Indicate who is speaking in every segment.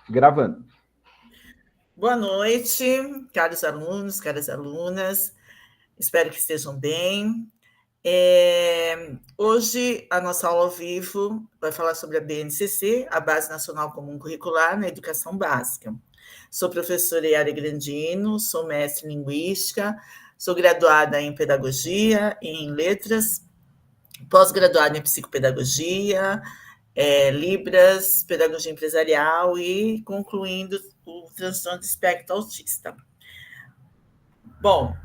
Speaker 1: Gravando.
Speaker 2: Boa noite, caros alunos, caras alunas. Espero que estejam bem. Hoje a nossa aula ao vivo vai falar sobre a BNCC, a Base Nacional Comum Curricular na Educação Básica. Sou professora Yara Grandino, sou mestre em Linguística, sou graduada em Pedagogia e em Letras, pós-graduada em Psicopedagogia, Libras, Pedagogia Empresarial e concluindo o transtorno de espectro autista. Bom,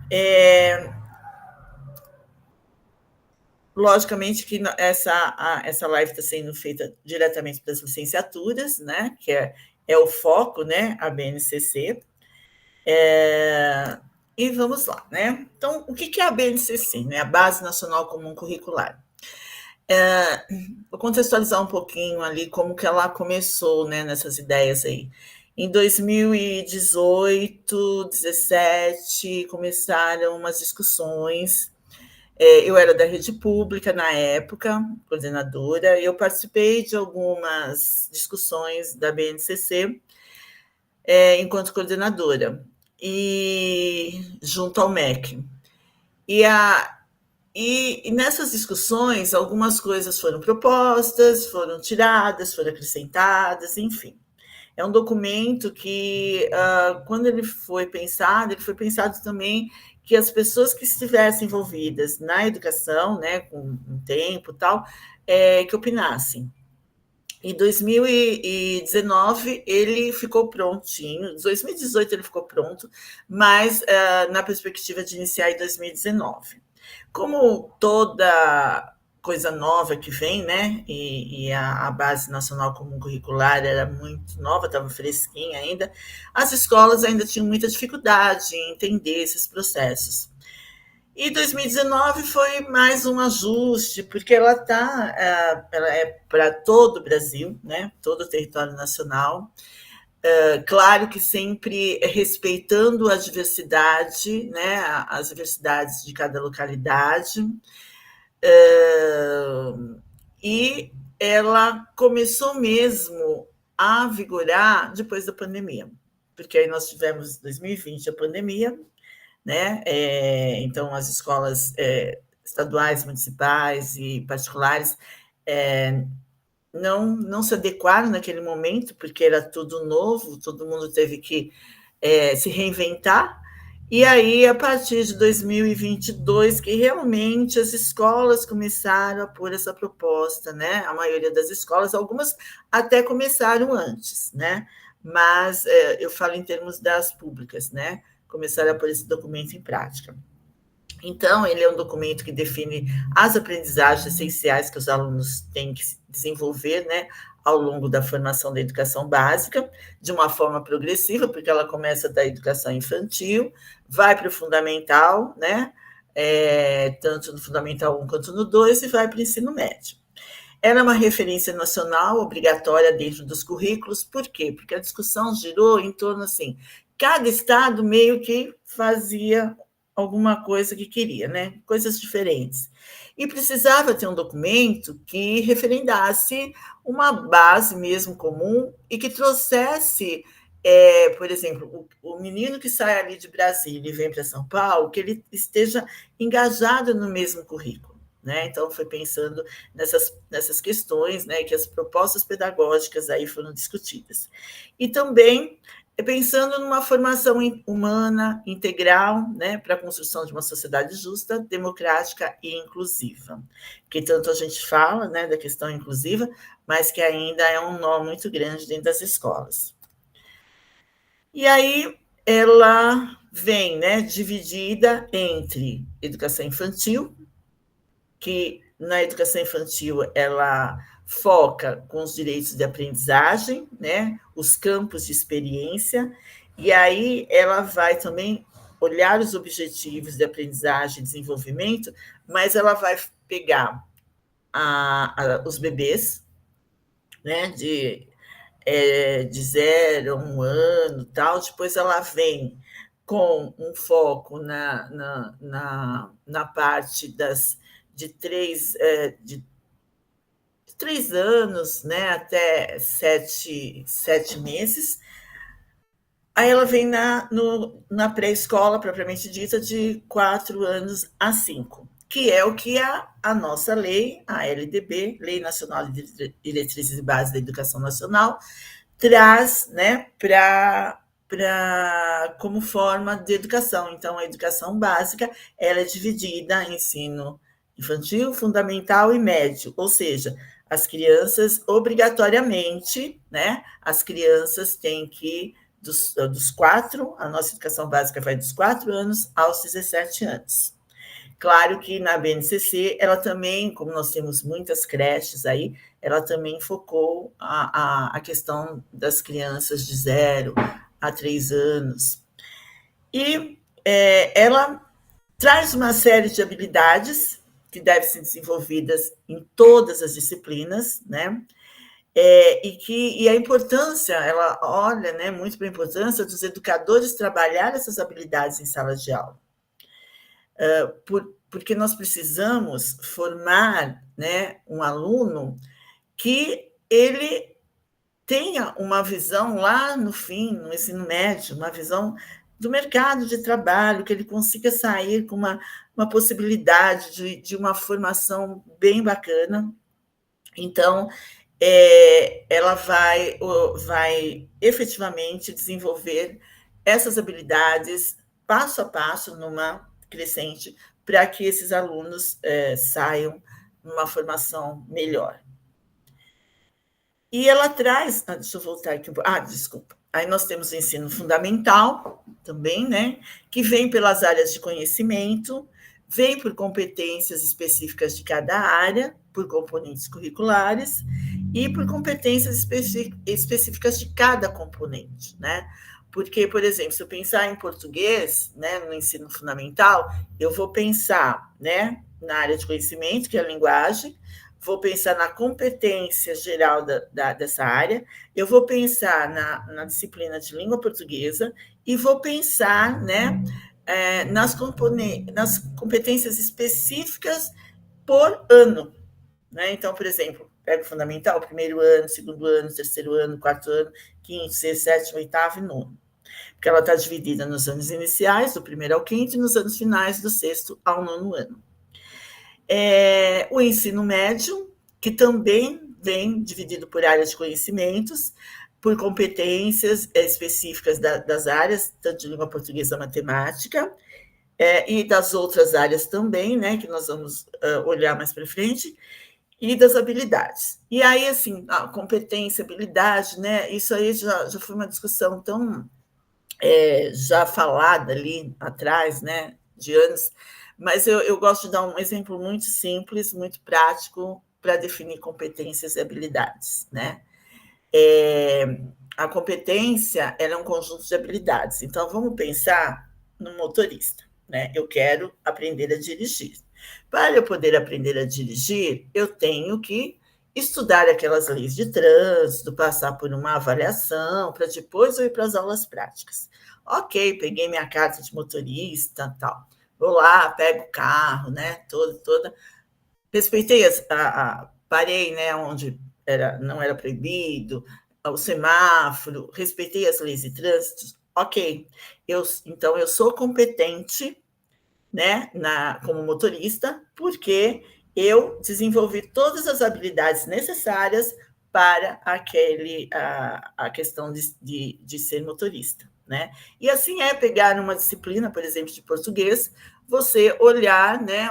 Speaker 2: logicamente que essa live está sendo feita diretamente para as licenciaturas, né? Que é o foco, né? A BNCC. E vamos lá, né? Então, o que é a BNCC, né? A Base Nacional Comum Curricular. Vou contextualizar um pouquinho ali como que ela começou, né? Nessas ideias aí. Em 2018, 17, começaram umas discussões. Eu era da rede pública na época, coordenadora, e eu participei de algumas discussões da BNCC enquanto coordenadora, e junto ao MEC. E, e nessas discussões, algumas coisas foram propostas, foram tiradas, foram acrescentadas, enfim. É um documento que, quando ele foi foi pensado também que as pessoas que estivessem envolvidas na educação, né, com um tempo e tal, que opinassem. Em 2019 ele ficou prontinho, em 2018 ele ficou pronto, mas na perspectiva de iniciar em 2019. Como toda coisa nova que vem, né? E a Base Nacional Comum Curricular era muito nova, estava fresquinha ainda, as escolas ainda tinham muita dificuldade em entender esses processos. E 2019 foi mais um ajuste, porque ela é para todo o Brasil, né? Todo o território nacional. Claro que sempre respeitando a diversidade, né? As diversidades de cada localidade. E ela começou mesmo a vigorar depois da pandemia, porque aí nós tivemos 2020 a pandemia, né? Então as escolas estaduais, municipais e particulares não se adequaram naquele momento, porque era tudo novo, todo mundo teve que se reinventar. E aí, a partir de 2022, que realmente as escolas começaram a pôr essa proposta, né? A maioria das escolas, algumas até começaram antes, né? Mas eu falo em termos das públicas, né? Começaram a pôr esse documento em prática. Então, ele é um documento que define as aprendizagens essenciais que os alunos têm que desenvolver, né, ao longo da formação da educação básica, de uma forma progressiva, porque ela começa da educação infantil, vai para o fundamental, né, tanto no Fundamental 1 quanto no 2, e vai para o ensino médio. Era uma referência nacional obrigatória dentro dos currículos, por quê? Porque a discussão girou em torno assim, cada estado meio que fazia alguma coisa que queria, né? Coisas diferentes. E precisava ter um documento que referendasse uma base mesmo comum e que trouxesse, por exemplo, o menino que sai ali de Brasília e vem para São Paulo, que ele esteja engajado no mesmo currículo. Né? Então, foi pensando nessas questões, né, que as propostas pedagógicas aí foram discutidas. E também pensando numa formação humana integral, né, para a construção de uma sociedade justa, democrática e inclusiva, que tanto a gente fala, né, da questão inclusiva, mas que ainda é um nó muito grande dentro das escolas. E aí ela vem, né, dividida entre educação infantil, que na educação infantil ela foca com os direitos de aprendizagem, né, os campos de experiência, e aí ela vai também olhar os objetivos de aprendizagem e desenvolvimento, mas ela vai pegar os bebês, né, de 0 a 1 ano, tal, depois ela vem com um foco na parte de 3 anos, né, até 7 meses. Aí ela vem na pré-escola, propriamente dita, de 4 anos a 5, que é o que a nossa lei, a LDB, Lei Nacional de Diretrizes e Bases da Educação Nacional, traz, né, como forma de educação. Então, a educação básica ela é dividida em ensino infantil, fundamental e médio, ou seja, as crianças obrigatoriamente, né, as crianças têm que dos 4, a nossa educação básica vai dos 4 anos aos 17 anos. Claro que na BNCC, ela também, como nós temos muitas creches aí, ela também focou a questão das crianças de 0 a 3 anos. E ela traz uma série de habilidades que devem ser desenvolvidas em todas as disciplinas, né? E a importância, ela olha, né, muito para a importância dos educadores trabalhar essas habilidades em sala de aula. Porque nós precisamos formar, né, um aluno que ele tenha uma visão lá no fim, no ensino médio, uma visão do mercado de trabalho, que ele consiga sair com uma possibilidade de uma formação bem bacana. Então, ela vai efetivamente desenvolver essas habilidades passo a passo, numa crescente, para que esses alunos saiam numa formação melhor. E ela traz, deixa eu voltar aqui, desculpa. Aí nós temos o ensino fundamental também, né, que vem pelas áreas de conhecimento, vem por competências específicas de cada área, por componentes curriculares e por competências específicas de cada componente, né? Porque, por exemplo, se eu pensar em português, né, no ensino fundamental, eu vou pensar, né, na área de conhecimento, que é a linguagem, vou pensar na competência geral dessa área, eu vou pensar na disciplina de língua portuguesa e vou pensar, né, nas competências específicas por ano. Né? Então, por exemplo, pego o fundamental, primeiro ano, segundo ano, terceiro ano, quarto ano, quinto, sexto, sétimo, oitavo e nono. Porque ela está dividida nos anos iniciais, do primeiro ao quinto, e nos anos finais, do sexto ao nono ano. O ensino médio, que também vem dividido por áreas de conhecimentos, por competências específicas das áreas, tanto de língua portuguesa, matemática, e das outras áreas também, né, que nós vamos olhar mais para frente, e das habilidades. E aí, assim, a competência, habilidade, né, isso aí já foi uma discussão tão já falada ali atrás, né, de anos, mas eu gosto de dar um exemplo muito simples, muito prático, para definir competências e habilidades, né? A competência ela é um conjunto de habilidades. Então, vamos pensar no motorista, né? Eu quero aprender a dirigir. Para eu poder aprender a dirigir, eu tenho que estudar aquelas leis de trânsito, passar por uma avaliação, para depois eu ir para as aulas práticas. Ok, peguei minha carta de motorista, tal. Vou lá, pego o carro, né? Toda. Respeitei parei, né? Onde não era proibido, o semáforo, respeitei as leis de trânsito. Ok, então eu sou competente, né? Como motorista, porque eu desenvolvi todas as habilidades necessárias para a questão de ser motorista, né? E assim pegar uma disciplina, por exemplo, de português, você olhar, né?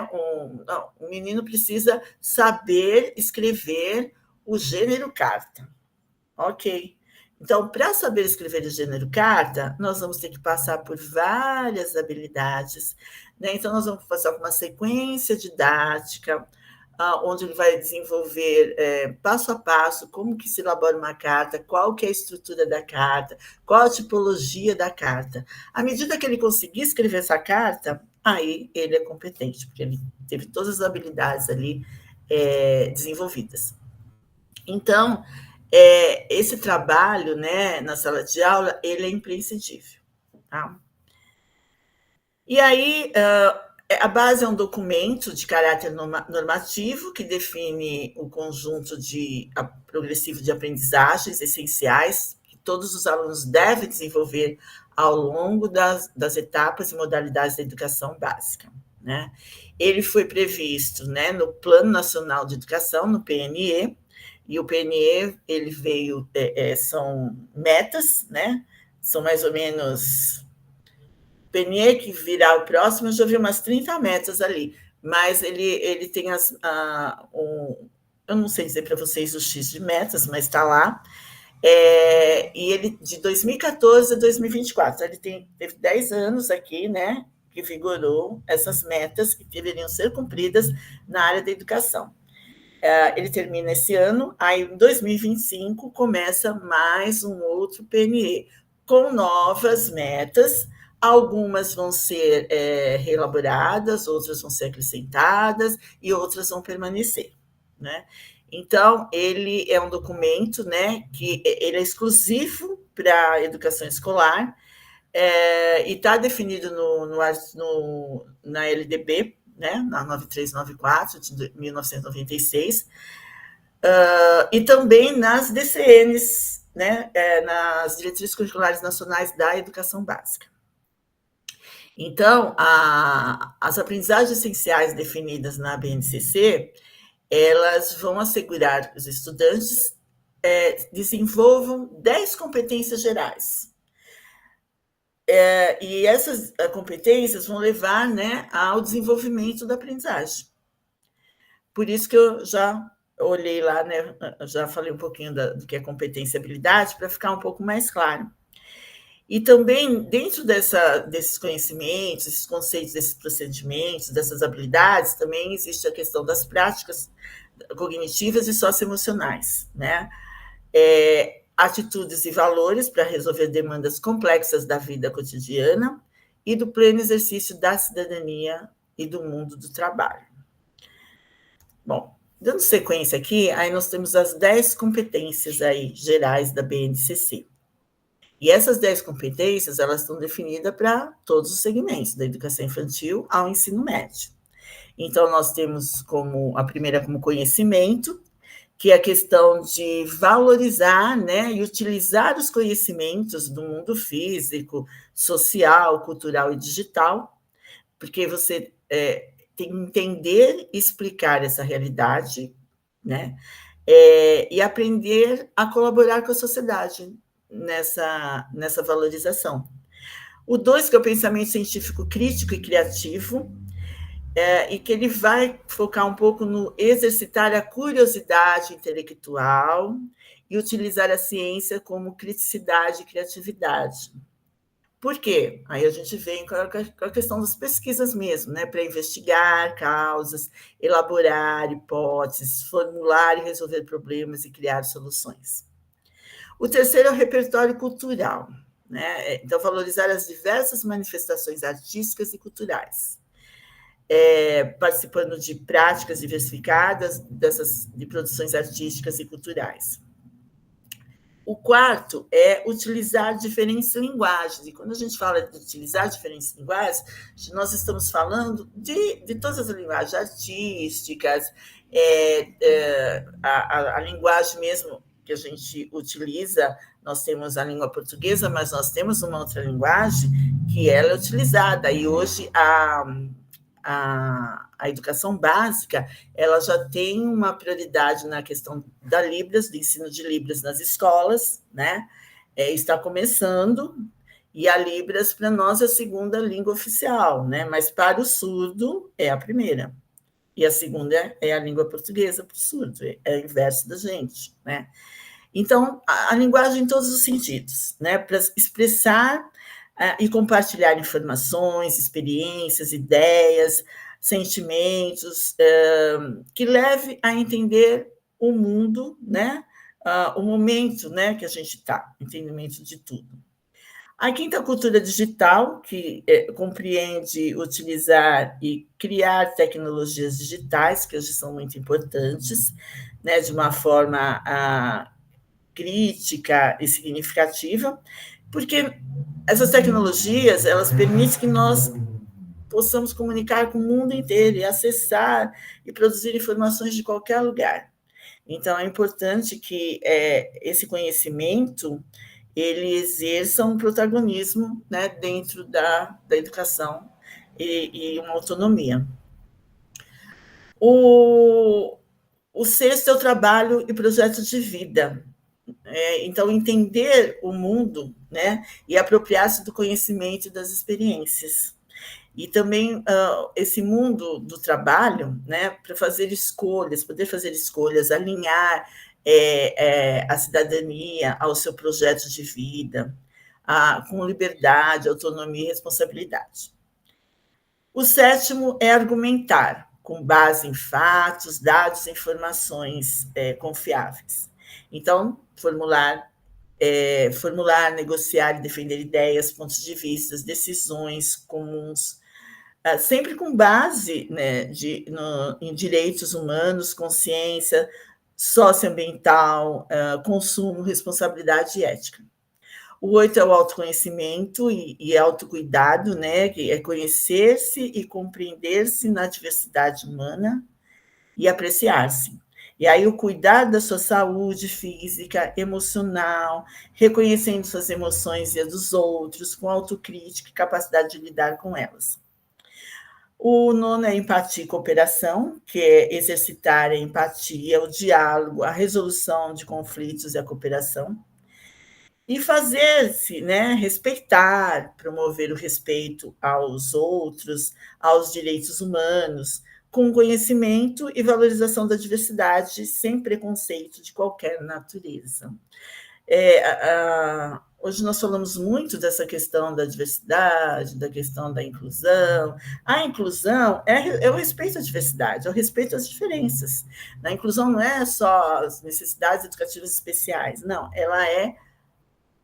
Speaker 2: O menino precisa saber escrever o gênero carta. Ok. Então, para saber escrever o gênero carta, nós vamos ter que passar por várias habilidades, né? Então, nós vamos passar por uma sequência didática, onde ele vai desenvolver passo a passo como que se elabora uma carta, qual que é a estrutura da carta, qual a tipologia da carta. À medida que ele conseguir escrever essa carta, aí ele é competente, porque ele teve todas as habilidades ali desenvolvidas. Então, esse trabalho, né, na sala de aula, ele é imprescindível. Tá? E aí, A base é um documento de caráter normativo que define o conjunto progressivo de aprendizagens essenciais que todos os alunos devem desenvolver ao longo das etapas e modalidades da educação básica, né? Ele foi previsto, né, no Plano Nacional de Educação, no PNE, e o PNE ele veio, são metas, né? São mais ou menos PNE, que virá o próximo, eu já vi umas 30 metas ali, mas ele tem eu não sei dizer para vocês o X de metas, mas está lá, e ele de 2014 a 2024, ele teve 10 anos aqui, né, que vigorou essas metas que deveriam ser cumpridas na área da educação. Ele termina esse ano, aí em 2025 começa mais um outro PNE, com novas metas. Algumas vão ser reelaboradas, outras vão ser acrescentadas e outras vão permanecer, né? Então, ele é um documento, né, que ele é exclusivo para a educação escolar, e está definido na LDB, né, na 9394 de 1996, e também nas DCNs, né, nas Diretrizes Curriculares Nacionais da Educação Básica. Então, as aprendizagens essenciais definidas na BNCC, elas vão assegurar que os estudantes desenvolvam 10 competências gerais. E essas competências vão levar, né, ao desenvolvimento da aprendizagem. Por isso que eu já olhei lá, né, já falei um pouquinho do que é competência e habilidade, para ficar um pouco mais claro. E também, dentro desses conhecimentos, esses conceitos, desses procedimentos, dessas habilidades, também existe a questão das práticas cognitivas e socioemocionais, né? Atitudes e valores para resolver demandas complexas da vida cotidiana e do pleno exercício da cidadania e do mundo do trabalho. Bom, dando sequência aqui, aí nós temos as 10 competências aí gerais da BNCC. E essas 10 competências, elas estão definidas para todos os segmentos, da educação infantil ao ensino médio. Então, nós temos a primeira como conhecimento, que é a questão de valorizar, né, e utilizar os conhecimentos do mundo físico, social, cultural e digital, porque você tem que entender e explicar essa realidade, né, e aprender a colaborar com a sociedade nessa valorização. O 2, que é o pensamento científico crítico e criativo, e que ele vai focar um pouco no exercitar a curiosidade intelectual e utilizar a ciência como criticidade e criatividade. Por quê? Aí a gente vem com a questão das pesquisas mesmo, né? Para investigar causas, elaborar hipóteses, formular e resolver problemas e criar soluções. O terceiro é o repertório cultural, né? Então, valorizar as diversas manifestações artísticas e culturais. Participando de práticas diversificadas de produções artísticas e culturais. O quarto é utilizar diferentes linguagens. E quando a gente fala de utilizar diferentes linguagens, nós estamos falando de todas as linguagens artísticas, a linguagem mesmo que a gente utiliza. Nós temos a língua portuguesa, mas nós temos uma outra linguagem que ela é utilizada. E hoje a educação básica, ela já tem uma prioridade na questão da Libras, do ensino de Libras nas escolas, né? Está começando, e a Libras, para nós, é a segunda língua oficial, né? Mas para o surdo, é a primeira. E a segunda é a língua portuguesa para o surdo, é o inverso da gente, né? Então, a linguagem em todos os sentidos, né? Para expressar e compartilhar informações, experiências, ideias, sentimentos, que leve a entender o mundo, né? O momento, né, que a gente está, entendimento de tudo. A quinta cultura digital, que compreende utilizar e criar tecnologias digitais, que hoje são muito importantes, né, de uma forma crítica e significativa, porque essas tecnologias, elas permitem que nós possamos comunicar com o mundo inteiro e acessar e produzir informações de qualquer lugar. Então, é importante que esse conhecimento ele exerça um protagonismo, né, dentro da educação e uma autonomia. O sexto é o trabalho e projeto de vida. Então, entender o mundo, né, e apropriar-se do conhecimento e das experiências. E também esse mundo do trabalho, né, para fazer escolhas, poder fazer escolhas, alinhar a cidadania ao seu projeto de vida, com liberdade, autonomia e responsabilidade. O sétimo é argumentar, com base em fatos, dados e informações confiáveis. Então, formular, negociar e defender ideias, pontos de vista, decisões comuns, sempre com base, né, em direitos humanos, consciência socioambiental, consumo, responsabilidade e ética. O 8 é o autoconhecimento e autocuidado, né, que é conhecer-se e compreender-se na diversidade humana e apreciar-se. E aí o cuidar da sua saúde física, emocional, reconhecendo suas emoções e as dos outros, com autocrítica e capacidade de lidar com elas. O 9 é empatia e cooperação, que é exercitar a empatia, o diálogo, a resolução de conflitos e a cooperação. E fazer-se, né, respeitar, promover o respeito aos outros, aos direitos humanos, com conhecimento e valorização da diversidade, sem preconceito de qualquer natureza. Hoje nós falamos muito dessa questão da diversidade, da questão da inclusão. A inclusão é o respeito à diversidade, é o respeito às diferenças. A inclusão não é só as necessidades educativas especiais, não, ela é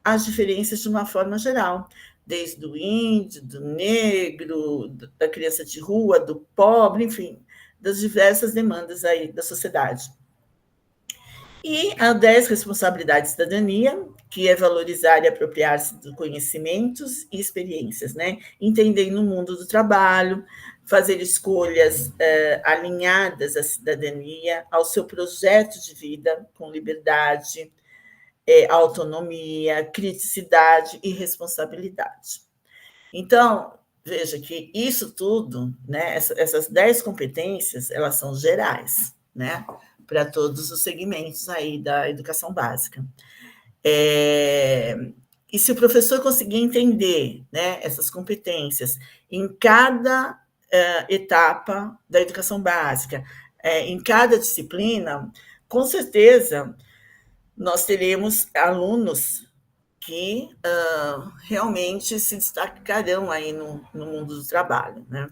Speaker 2: as diferenças de uma forma geral, desde o índio, do negro, da criança de rua, do pobre, enfim, das diversas demandas aí da sociedade. E a 10, responsabilidade e cidadania, que é valorizar e apropriar-se de conhecimentos e experiências, né? Entendendo o mundo do trabalho, fazer escolhas alinhadas à cidadania, ao seu projeto de vida, com liberdade, autonomia, criticidade e responsabilidade. Então, veja que isso tudo, né, essas 10 competências, elas são gerais, né, para todos os segmentos aí da educação básica. E se o professor conseguir entender, né, essas competências em cada etapa da educação básica, em cada disciplina, com certeza nós teremos alunos que realmente se destacarão aí no mundo do trabalho, né?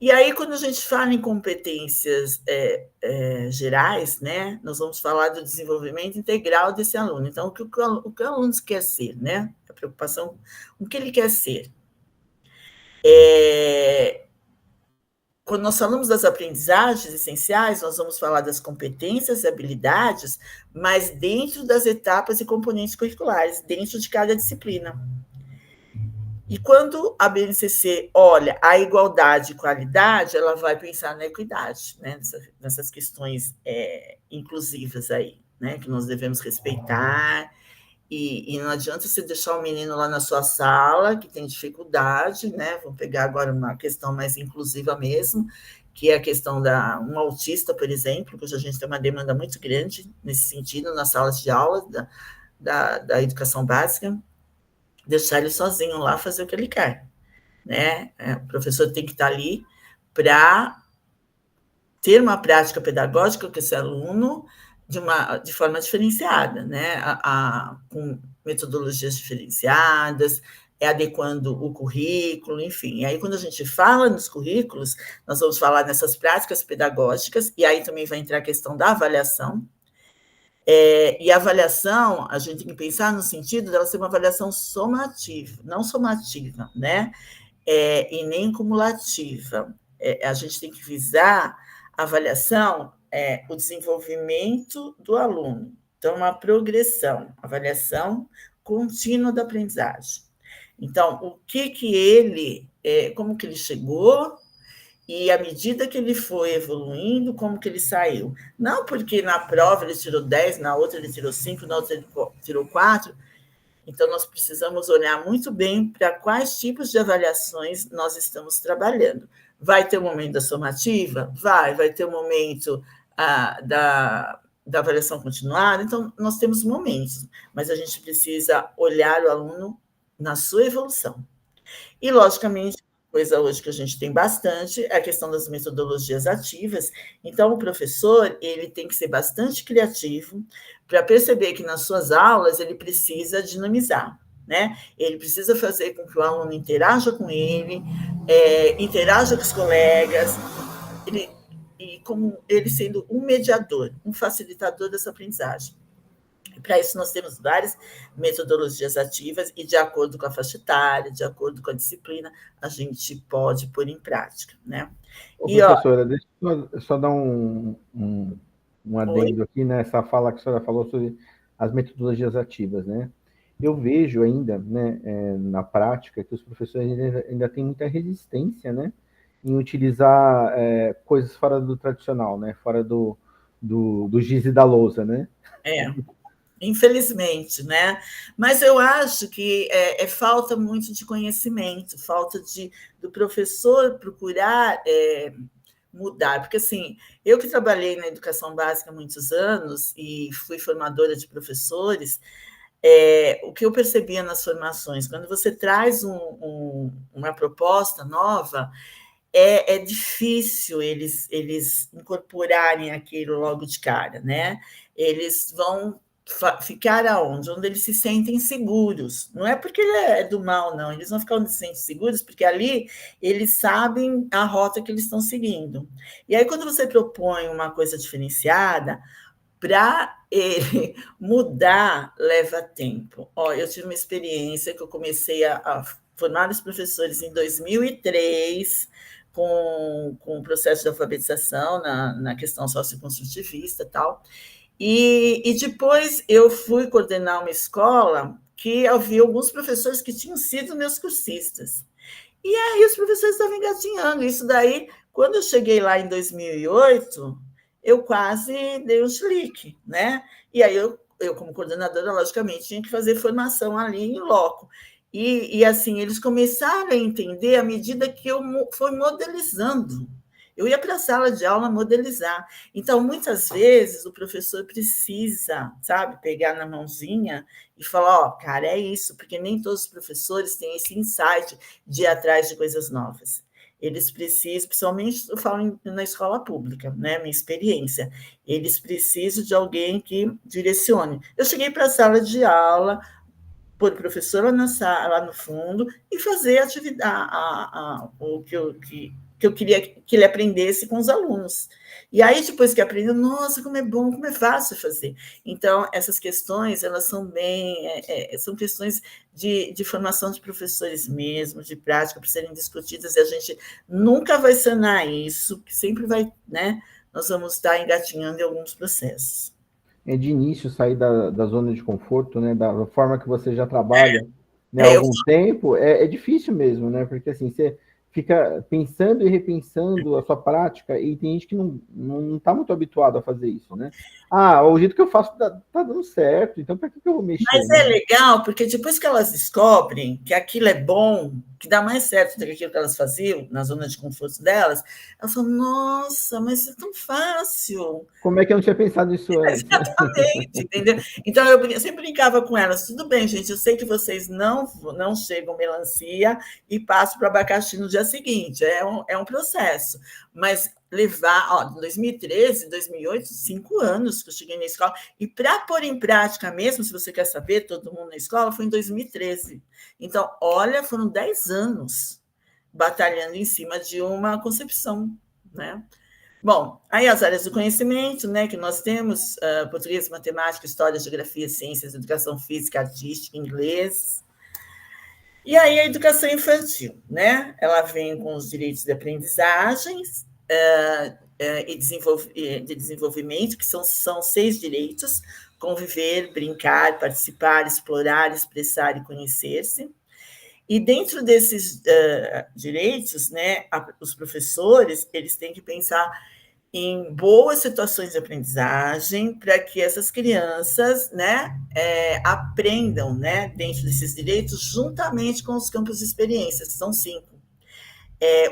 Speaker 2: E aí, quando a gente fala em competências gerais, né, nós vamos falar do desenvolvimento integral desse aluno. Então, o que o aluno quer ser, né? A preocupação, o que ele quer ser. Quando nós falamos das aprendizagens essenciais, nós vamos falar das competências e habilidades, mas dentro das etapas e componentes curriculares, dentro de cada disciplina. E quando a BNCC olha a igualdade e qualidade, ela vai pensar na equidade, né? Nessas questões inclusivas aí, né? Que nós devemos respeitar. E não adianta você deixar o menino lá na sua sala, que tem dificuldade, né? Vamos pegar agora uma questão mais inclusiva mesmo, que é a questão um autista, por exemplo, que hoje a gente tem uma demanda muito grande nesse sentido, nas salas de aula da educação básica, deixar ele sozinho lá fazer o que ele quer, né? O professor tem que estar ali para ter uma prática pedagógica com esse aluno de forma diferenciada, né? Com metodologias diferenciadas, adequando o currículo, enfim. E aí, quando a gente fala nos currículos, nós vamos falar nessas práticas pedagógicas, e aí também vai entrar a questão da avaliação. E a avaliação, a gente tem que pensar no sentido dela ser uma avaliação somativa, não somativa, né? E nem cumulativa. A gente tem que visar a avaliação, o desenvolvimento do aluno. Então, uma progressão, avaliação contínua da aprendizagem. Então, o que ele como que ele chegou, e à medida que ele foi evoluindo, como que ele saiu. Não porque na prova ele tirou 10, na outra ele tirou 5, na outra ele tirou 4. Então, nós precisamos olhar muito bem para quais tipos de avaliações nós estamos trabalhando. Vai ter o momento da somativa? Vai ter o momento da avaliação continuada. Então, nós temos momentos, mas a gente precisa olhar o aluno na sua evolução. E, logicamente, coisa hoje que a gente tem bastante é a questão das metodologias ativas. Então, o professor ele tem que ser bastante criativo para perceber que nas suas aulas ele precisa dinamizar, né? Ele precisa fazer com que o aluno interaja com ele, interaja com os colegas, e como ele sendo um mediador, um facilitador dessa aprendizagem. Para isso, nós temos várias metodologias ativas e, de acordo com a faixa etária, de acordo com a disciplina, a gente pode pôr em prática, né?
Speaker 1: Ô, professora, deixa eu só dar um adendo aqui nessa fala que a senhora falou sobre as metodologias ativas, né? Eu vejo ainda, né, na prática, que os professores ainda têm muita resistência, né, em utilizar coisas fora do tradicional, né, fora do giz e da lousa, né?
Speaker 2: Infelizmente, né? Mas eu acho que falta muito de conhecimento, falta do professor procurar mudar, porque assim, eu que trabalhei na educação básica há muitos anos e fui formadora de professores, o que eu percebia nas formações, quando você traz uma proposta nova, é difícil eles incorporarem aquilo logo de cara, né? Eles vão ficar aonde? Onde eles se sentem seguros. Não é porque ele é do mal, não. Eles vão ficar onde se sentem seguros, porque ali eles sabem a rota que eles estão seguindo. E aí, quando você propõe uma coisa diferenciada, para ele mudar, leva tempo. Eu tive uma experiência que eu comecei a formar os professores em 2003, com o processo de alfabetização na questão socioconstrutivista e tal. E depois eu fui coordenar uma escola que havia alguns professores que tinham sido meus cursistas. E aí os professores estavam engatinhando. Isso daí, quando eu cheguei lá em 2008, eu quase dei um chilique, né? E aí eu como coordenadora, logicamente, tinha que fazer formação ali em loco. E assim, eles começaram a entender à medida que eu fui modelizando. Eu ia para a sala de aula modelizar. Então, muitas vezes, o professor precisa, sabe, pegar na mãozinha e falar, cara, é isso, porque nem todos os professores têm esse insight de ir atrás de coisas novas. Eles precisam, principalmente, eu falo na escola pública, né, minha experiência, eles precisam de alguém que direcione. Eu cheguei para a sala de aula, pôr o professor lá no fundo e fazer o que eu queria que ele aprendesse com os alunos. E aí, depois que aprendeu, nossa, como é bom, como é fácil fazer. Então, essas questões, elas são são questões de formação de professores mesmo, de prática, para serem discutidas, e a gente nunca vai sanar isso, que sempre vai, né? Nós vamos estar engatinhando em alguns processos.
Speaker 1: De início, sair da zona de conforto, né, da forma que você já trabalha, né, há algum tempo, é difícil mesmo, né, porque assim, você fica pensando e repensando a sua prática e tem gente que não está muito habituado a fazer isso, né? O jeito que eu faço tá dando certo, então para que eu vou mexer?
Speaker 2: Mas é legal, porque depois que elas descobrem que aquilo é bom, que dá mais certo do que aquilo que elas faziam na zona de conforto delas, elas falam, nossa, mas isso é tão fácil.
Speaker 1: Como é que eu não tinha pensado nisso antes?
Speaker 2: Exatamente, entendeu? Então, eu sempre brincava com elas, tudo bem, gente, eu sei que vocês não chegam melancia e passam para o abacaxi no dia seguinte, é um processo, mas levar, em 2013, 2008, 5 anos que eu cheguei na escola, e para pôr em prática mesmo, se você quer saber, todo mundo na escola, foi em 2013. Então, olha, foram 10 anos batalhando em cima de uma concepção, né? Bom, aí as áreas do conhecimento, né, que nós temos, português, matemática, história, geografia, ciências, educação física, artística, inglês. E aí a educação infantil, né? Ela vem com os direitos de aprendizagens e de desenvolvimento, que são 6 direitos: conviver, brincar, participar, explorar, expressar e conhecer-se. E dentro desses direitos, né, os professores eles têm que pensar em boas situações de aprendizagem para que essas crianças, né, aprendam, né, dentro desses direitos, juntamente com os campos de experiências, que são 5.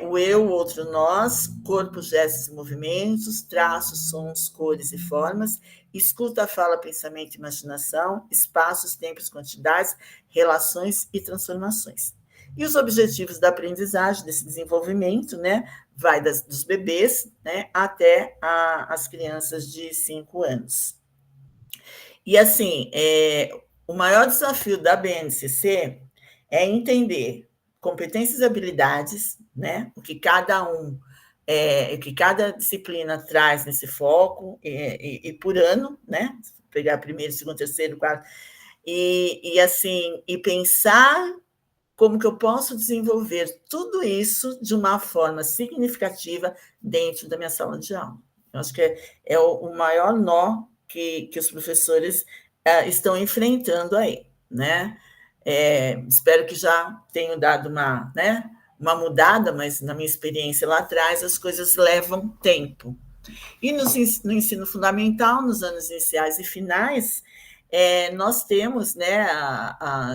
Speaker 2: O eu, o outro nós, corpo, gestos e movimentos, traços, sons, cores e formas, escuta, fala, pensamento e imaginação, espaços, tempos, quantidades, relações e transformações. E os objetivos da aprendizagem, desse desenvolvimento, né, vai dos bebês, né, até as crianças de 5 anos. E, assim, o maior desafio da BNCC é entender competências e habilidades, né, o que cada disciplina traz nesse foco, e por ano, né, pegar primeiro, segundo, terceiro, quarto, e pensar como que eu posso desenvolver tudo isso de uma forma significativa dentro da minha sala de aula. Eu acho que é o maior nó que os professores estão enfrentando aí, né? Espero que já tenham dado uma mudada, mas na minha experiência lá atrás as coisas levam tempo. E no ensino fundamental, nos anos iniciais e finais, nós temos, né,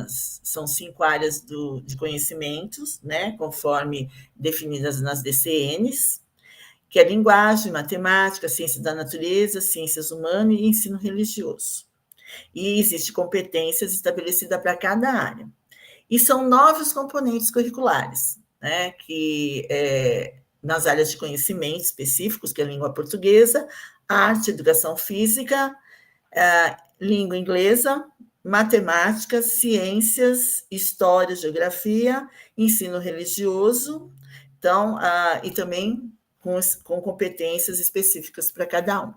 Speaker 2: são 5 áreas de conhecimentos, né, conforme definidas nas DCNs, que é linguagem, matemática, ciência da natureza, ciências humanas e ensino religioso. E existe competências estabelecidas para cada área. E são 9 os componentes curriculares, né, que nas áreas de conhecimento específicos, que é a língua portuguesa, arte, educação física, língua inglesa, matemática, ciências, história, geografia, ensino religioso, então, e também com competências específicas para cada um.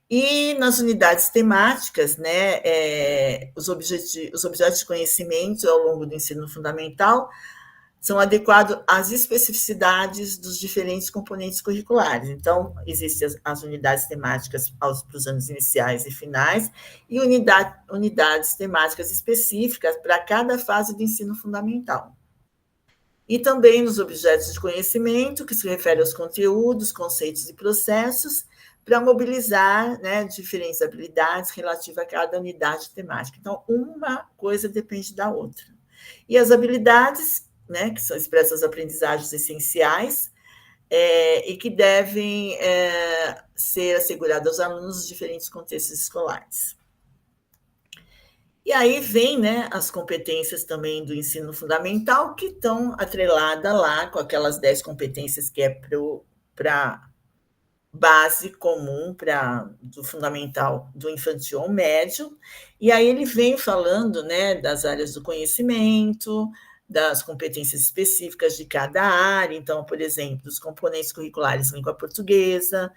Speaker 2: E nas unidades temáticas, né, os objetos de conhecimento ao longo do ensino fundamental são adequados às especificidades dos diferentes componentes curriculares. Então, existem as unidades temáticas para os anos iniciais e finais, e unidades temáticas específicas para cada fase do ensino fundamental. E também nos objetos de conhecimento, que se refere aos conteúdos, conceitos e processos, para mobilizar, né, diferentes habilidades relativas a cada unidade temática. Então, uma coisa depende da outra. E as habilidades, né, que são expressas aprendizagens essenciais, e que devem ser asseguradas aos alunos nos diferentes contextos escolares. E aí vem, né, as competências também do ensino fundamental, que estão atreladas lá com aquelas 10 competências que é para base comum do fundamental, do infantil ao médio, e aí ele vem falando, né, das áreas do conhecimento, das competências específicas de cada área, então, por exemplo, os componentes curriculares, língua portuguesa,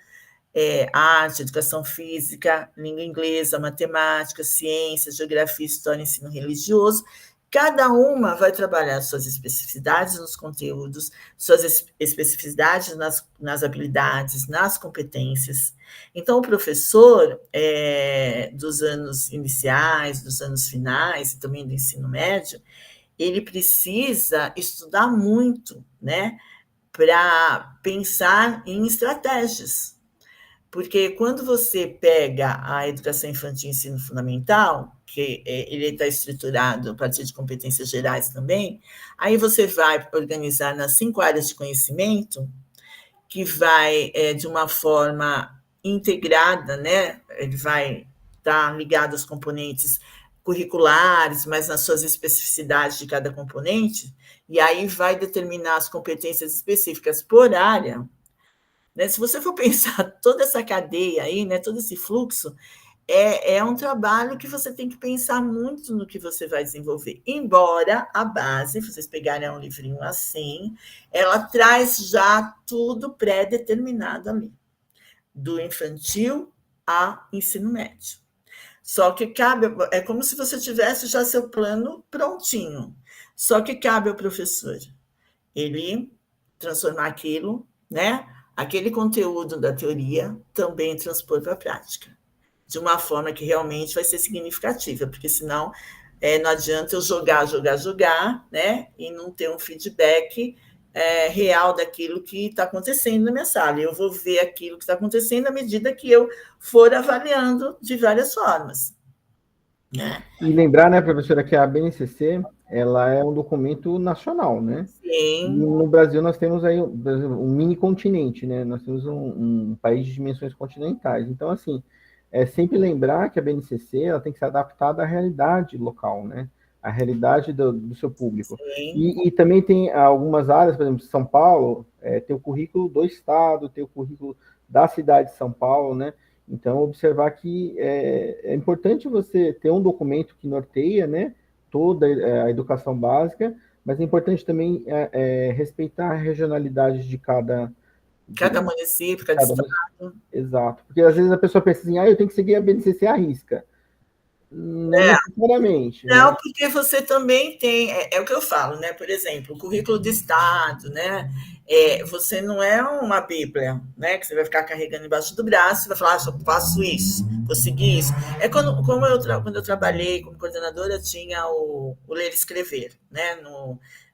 Speaker 2: arte, educação física, língua inglesa, matemática, ciências, geografia, história, ensino religioso. Cada uma vai trabalhar suas especificidades nos conteúdos, suas especificidades nas habilidades, nas competências. Então, o professor dos anos iniciais, dos anos finais e também do ensino médio, ele precisa estudar muito, né, para pensar em estratégias. Porque quando você pega a educação infantil e ensino fundamental, que ele está estruturado a partir de competências gerais também, aí você vai organizar nas 5 áreas de conhecimento, que vai, de uma forma integrada, né? Ele vai estar ligado aos componentes curriculares, mas nas suas especificidades de cada componente, e aí vai determinar as competências específicas por área. Né? Se você for pensar toda essa cadeia aí, né, todo esse fluxo, é um trabalho que você tem que pensar muito no que você vai desenvolver. Embora a base, se vocês pegarem um livrinho assim, ela traz já tudo pré-determinado ali, do infantil a ensino médio. Só que é como se você tivesse já seu plano prontinho. Só que cabe ao professor ele transformar aquilo, né? Aquele conteúdo da teoria também transpor para a prática, de uma forma que realmente vai ser significativa, porque senão Não adianta eu jogar, né? E não ter um feedback real daquilo que está acontecendo na minha sala. Eu vou ver aquilo que está acontecendo à medida que eu for avaliando de várias formas. Né?
Speaker 1: E lembrar, né, professora, que a BNCC ela é um documento nacional, né?
Speaker 2: Sim.
Speaker 1: E no Brasil nós temos aí um mini continente, né? Nós temos um país de dimensões continentais. Então, assim, é sempre lembrar que a BNCC ela tem que ser adaptada à realidade local, né? À realidade do seu público. E também tem algumas áreas, por exemplo, São Paulo, tem o currículo do estado, tem o currículo da cidade de São Paulo, né? Então, observar que é importante você ter um documento que norteia, né, toda a educação básica, mas é importante também respeitar a regionalidade de cada
Speaker 2: município, cada estado.
Speaker 1: Exato. Porque às vezes a pessoa pensa assim, eu tenho que seguir a BNCC à risca. Não necessariamente.
Speaker 2: Não,
Speaker 1: né?
Speaker 2: porque você também tem, o que eu falo, né? Por exemplo, o currículo do Estado, né? Você não é uma Bíblia, né? Que você vai ficar carregando embaixo do braço e vai falar, só faço isso, vou seguir isso. Quando eu trabalhei como coordenadora, tinha o ler e escrever, né?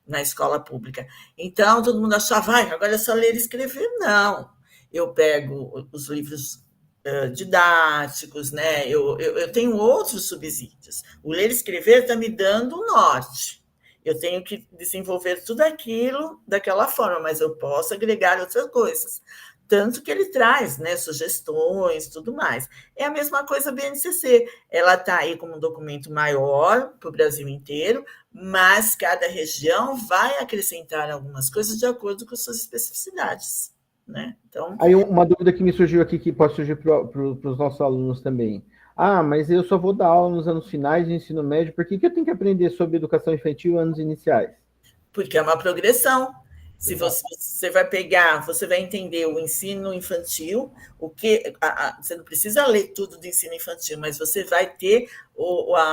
Speaker 2: Na escola pública. Então, todo mundo achava, agora é só ler e escrever. Não. Eu pego os livros didáticos, né? Eu tenho outros subsídios. O ler e escrever está me dando o norte. Eu tenho que desenvolver tudo aquilo daquela forma, mas eu posso agregar outras coisas. Tanto que ele traz, né, sugestões, tudo mais. É a mesma coisa a BNCC. Ela está aí como um documento maior para o Brasil inteiro, mas cada região vai acrescentar algumas coisas de acordo com suas especificidades. Né? Então,
Speaker 1: aí uma dúvida que me surgiu aqui, que pode surgir para os nossos alunos também. Mas eu só vou dar aula nos anos finais do ensino médio, por que eu tenho que aprender sobre educação infantil em anos iniciais?
Speaker 2: Porque é uma progressão. Se você vai pegar, você vai entender o ensino infantil, você não precisa ler tudo do ensino infantil, mas você vai ter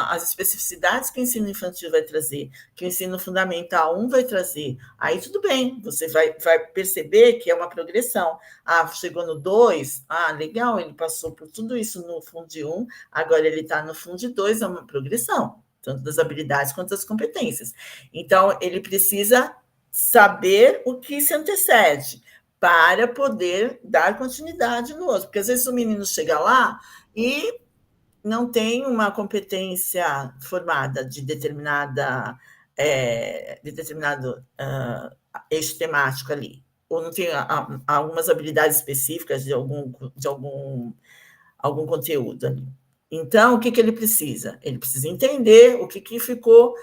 Speaker 2: as especificidades que o ensino infantil vai trazer, que o ensino fundamental 1 vai trazer. Aí tudo bem, você vai perceber que é uma progressão. Chegou no 2, legal, ele passou por tudo isso no Fundo 1, agora ele está no Fundo 2, é uma progressão, tanto das habilidades quanto das competências. Então, ele precisa saber o que se antecede para poder dar continuidade no outro. Porque às vezes o menino chega lá e não tem uma competência formada de determinado eixo temático ali, ou não tem algumas habilidades específicas de algum conteúdo ali. Então, o que ele precisa? Ele precisa entender o que ficou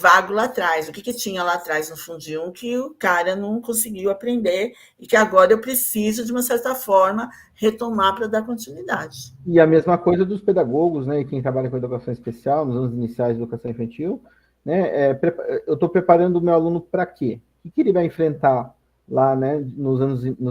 Speaker 2: vago lá atrás, o que tinha lá atrás no Fundo 1 que o cara não conseguiu aprender e que agora eu preciso, de uma certa forma, retomar para dar continuidade.
Speaker 1: E a mesma coisa dos pedagogos, né, e quem trabalha com educação especial, nos anos iniciais de educação infantil, né, eu estou preparando o meu aluno para quê? O que ele vai enfrentar lá, né, nos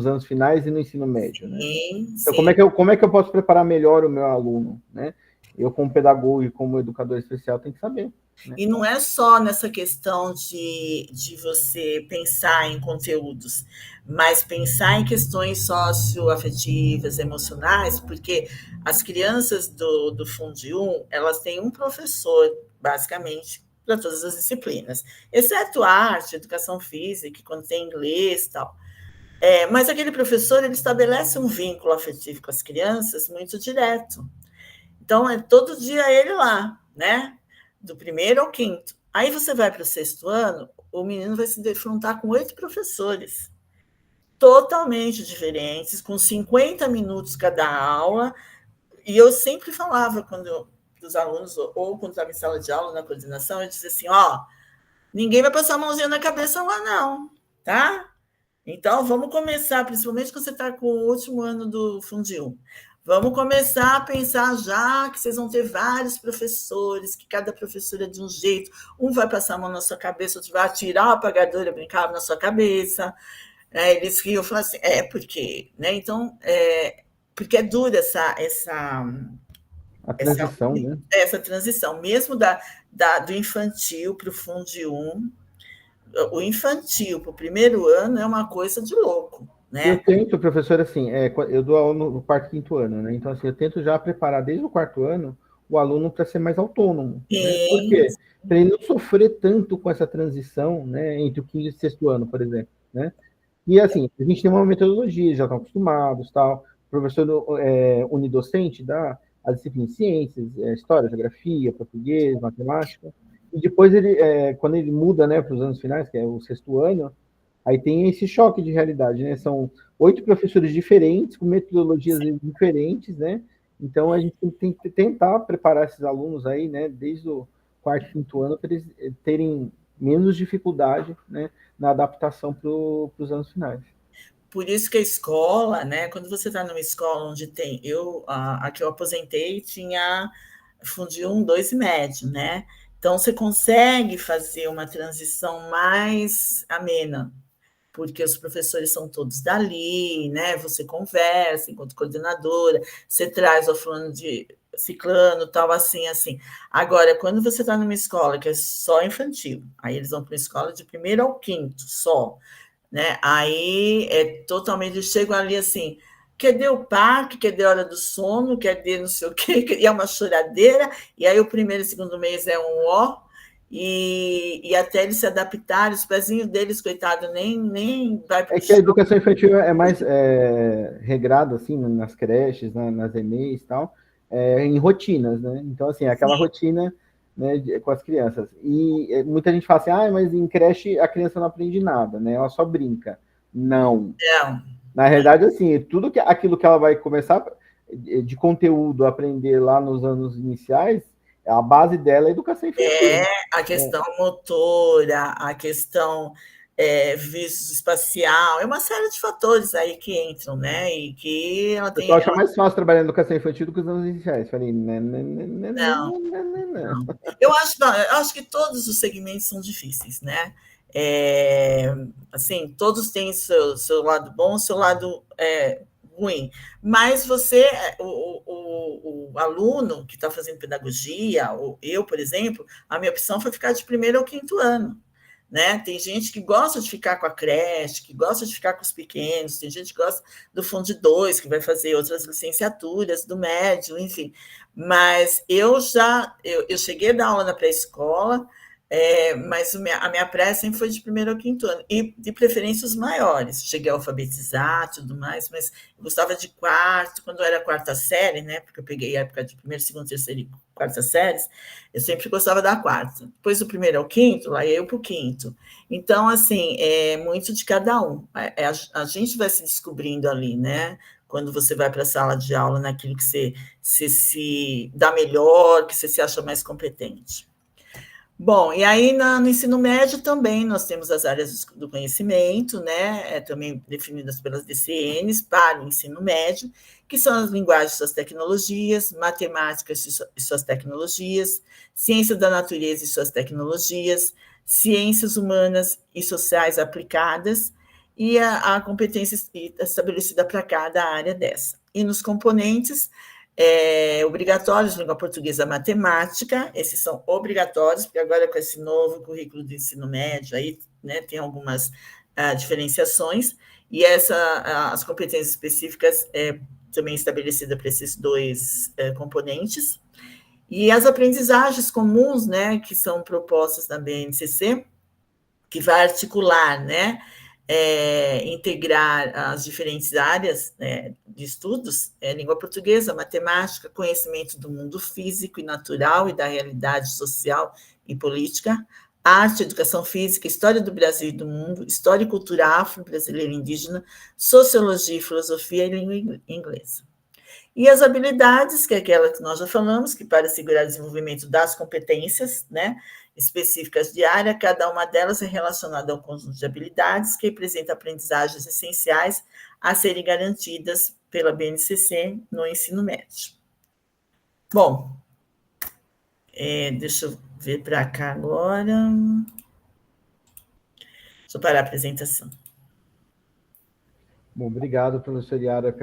Speaker 1: anos finais e no ensino médio, né?
Speaker 2: Sim,
Speaker 1: então,
Speaker 2: sim.
Speaker 1: como é que eu posso preparar melhor o meu aluno, né? Eu, como pedagogo e como educador especial, tenho que saber. Né?
Speaker 2: E não é só nessa questão de você pensar em conteúdos, mas pensar em questões socioafetivas, emocionais, porque as crianças do Fundo 1, elas têm um professor, basicamente, para todas as disciplinas, exceto arte, educação física, quando tem inglês e tal. Mas aquele professor, ele estabelece um vínculo afetivo com as crianças muito direto. Então, todo dia ele lá, né? Do 1º ao 5º. Aí você vai para o 6º ano, o menino vai se defrontar com 8 professores, totalmente diferentes, com 50 minutos cada aula. E eu sempre falava para os alunos, ou quando estava em sala de aula, na coordenação, eu dizia assim, ninguém vai passar a mãozinha na cabeça lá não, tá? Então, vamos começar, principalmente quando você está com o último ano do Fundo 1. Vamos começar a pensar já que vocês vão ter vários professores, que cada professor é de um jeito. Um vai passar a mão na sua cabeça, outro vai atirar o apagador e brincar na sua cabeça. Eles riam e falaram assim, porque... Né? Então, porque é dura
Speaker 1: a transição, né?
Speaker 2: Essa transição, mesmo do infantil para o Fundo 1, o infantil para o 1º ano é uma coisa de louco. Né?
Speaker 1: Eu tento, professor, assim, eu dou aula no 4º, 5º ano, né? Então, assim, eu tento já preparar desde o 4º ano o aluno para ser mais autônomo, né? Por
Speaker 2: Sim,
Speaker 1: quê? Para ele não sofrer tanto com essa transição, né, entre o quinto e o sexto ano, por exemplo, né? E assim, a gente tem uma metodologia, já estão acostumados, tal. O professor unidocente dá as disciplinas de ciências, história, geografia, português, matemática. E depois ele, quando ele muda, né, para os anos finais, que é o sexto ano, aí tem esse choque de realidade, né? São 8 professores diferentes, com metodologias diferentes, né? Então a gente tem que tentar preparar esses alunos aí, né, desde o quarto, quinto ano, para eles terem menos dificuldade, né, na adaptação para os anos finais.
Speaker 2: por isso que a escola, né? Quando você está numa escola onde tem, a que eu aposentei tinha Fundiu 1, 2 e médio, né? Então você consegue fazer uma transição mais amena, porque os professores são todos dali, né? Você conversa enquanto coordenadora, você traz o fulano de ciclano, tal, assim, assim. Agora, quando você está numa escola que é só infantil, aí eles vão para uma escola de primeiro ao quinto só, né? Aí é totalmente, eles chegam ali assim, cadê o parque, cadê a hora do sono, cadê não sei o quê, e é uma choradeira, e aí o primeiro e segundo mês é um ó, e até eles se adaptarem, os pezinhos deles, coitado, nem vai para
Speaker 1: É
Speaker 2: o
Speaker 1: que a
Speaker 2: chão.
Speaker 1: educação infantil é mais regrada, assim, nas creches, nas EMEIs e tal, em rotinas, né? Então, assim, aquela
Speaker 2: Sim,
Speaker 1: rotina, né, com as crianças. E muita gente fala assim, ah, mas em creche a criança não aprende nada, né? Ela só brinca. Não.
Speaker 2: não.
Speaker 1: Na realidade, assim, aquilo que ela vai começar de conteúdo a aprender lá nos anos iniciais, a base dela é a educação
Speaker 2: É
Speaker 1: infantil.
Speaker 2: a questão motora, a questão espacial, é uma série de fatores aí que entram, né? E que ela
Speaker 1: O
Speaker 2: tem.
Speaker 1: pessoal acha mais fácil trabalhar em educação infantil do que os anos iniciais. Falei, né, né, né, né, né,
Speaker 2: Não,
Speaker 1: né, né, né.
Speaker 2: não. Eu acho que todos os segmentos são difíceis, né? É, assim, todos têm seu lado bom, seu lado ruim. Mas você, o aluno que está fazendo pedagogia, ou eu, por exemplo, a minha opção foi ficar de primeiro ao quinto ano. Né? Tem gente que gosta de ficar com a creche, que gosta de ficar com os pequenos, tem gente que gosta do Fundo de 2, que vai fazer outras licenciaturas, do médio, enfim. Mas eu cheguei a dar aula na pré-escola, mas a minha pré sempre foi de primeiro ao quinto ano, e de preferência os maiores. Cheguei a alfabetizar, tudo mais, mas eu gostava de quarto, quando era quarta série, né? Porque eu peguei a época de primeiro, segundo, terceiro e quarta séries, eu sempre gostava da quarta. Depois do primeiro ao quinto, lá eu para o quinto. Então, assim, é muito de cada um. A gente vai se descobrindo ali, né? Quando você vai para a sala de aula, naquilo que você se dá melhor, que você se acha mais competente. Bom, e aí no ensino médio também nós temos as áreas do conhecimento, né, também definidas pelas DCNs para o ensino médio, que são as linguagens e suas tecnologias, matemática e suas tecnologias, ciência da natureza e suas tecnologias, ciências humanas e sociais aplicadas e a competência estabelecida para cada área dessa. E nos componentes, obrigatórios, língua portuguesa, matemática, esses são obrigatórios, porque agora com esse novo currículo do ensino médio, aí, né, tem algumas diferenciações, e as competências específicas também estabelecidas para esses dois componentes, e as aprendizagens comuns, né, que são propostas na BNCC, que vai articular, né, integrar as diferentes áreas, né, de estudos, língua portuguesa, matemática, conhecimento do mundo físico e natural e da realidade social e política, arte, educação física, história do Brasil e do mundo, história e cultura afro-brasileira e indígena, sociologia e filosofia e língua inglesa. E as habilidades, que é aquela que nós já falamos, que para assegurar o desenvolvimento das competências, né, específicas de área, cada uma delas é relacionada a um conjunto de habilidades que representa aprendizagens essenciais a serem garantidas pela BNCC no ensino médio. Bom, deixa eu ver para cá agora. Deixa eu parar a apresentação.
Speaker 1: Bom, obrigado, professor Yara,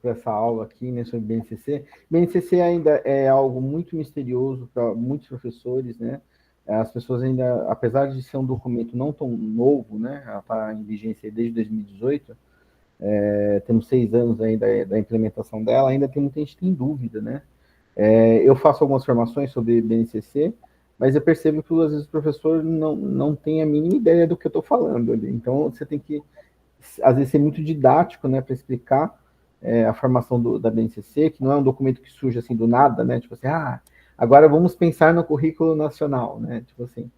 Speaker 1: por essa aula aqui, né, sobre BNCC. BNCC ainda é algo muito misterioso para muitos professores, né? As pessoas ainda, apesar de ser um documento não tão novo, né? Ela está em vigência desde 2018, temos 6 anos aí da implementação dela, ainda tem muita gente que tem dúvida, né? Eu faço algumas formações sobre BNCC, mas eu percebo que às vezes o professor não tem a mínima ideia do que eu estou falando ali. Então, você tem que, às vezes, ser muito didático, né, para explicar a formação da BNCC, que não é um documento que surge assim do nada, né? Tipo assim, agora vamos pensar no currículo nacional, né? Tipo assim,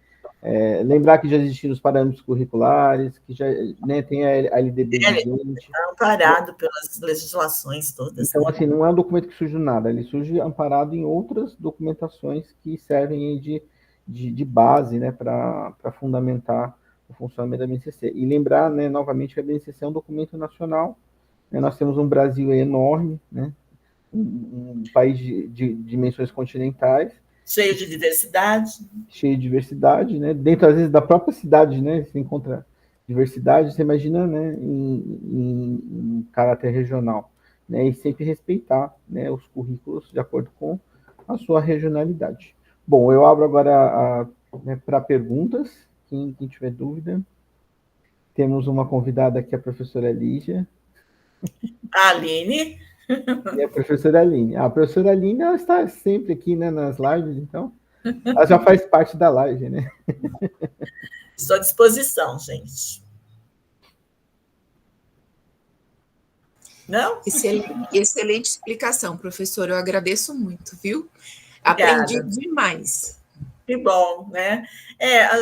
Speaker 1: lembrar que já existiram os parâmetros curriculares, que já, né, tem a LDB vigente.
Speaker 2: Está amparado pelas legislações todas,
Speaker 1: Então,
Speaker 2: né?
Speaker 1: assim, não é um documento que surge do nada, ele surge amparado em outras documentações que servem de base, né, para fundamentar o funcionamento da BNCC. E lembrar, né, novamente, que a BNCC é um documento nacional, né, nós temos um Brasil enorme, né, um país de dimensões continentais.
Speaker 2: Cheio de diversidade.
Speaker 1: Cheio de diversidade, né, dentro, às vezes, da própria cidade, né, você encontra diversidade, você imagina, né, em caráter regional. Né, e sempre respeitar, né, os currículos de acordo com a sua regionalidade. Bom, eu abro agora né, para perguntas, quem tiver dúvida. Temos uma convidada aqui, a professora Lígia.
Speaker 2: A Aline.
Speaker 1: E a professora Aline. A professora Aline, ela está sempre aqui, né, nas lives, então ela já faz parte da live, né?
Speaker 2: Estou à disposição, gente. Não?
Speaker 3: Excelente explicação, professor. Eu agradeço muito, viu?
Speaker 2: Obrigada.
Speaker 3: Aprendi demais.
Speaker 2: Que bom, né?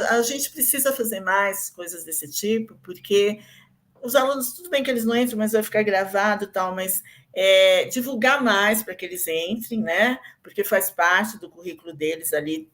Speaker 2: A gente precisa fazer mais coisas desse tipo, porque os alunos, tudo bem que eles não entram, mas vai ficar gravado e tal, mas divulgar mais para que eles entrem, né? Porque faz parte do currículo deles ali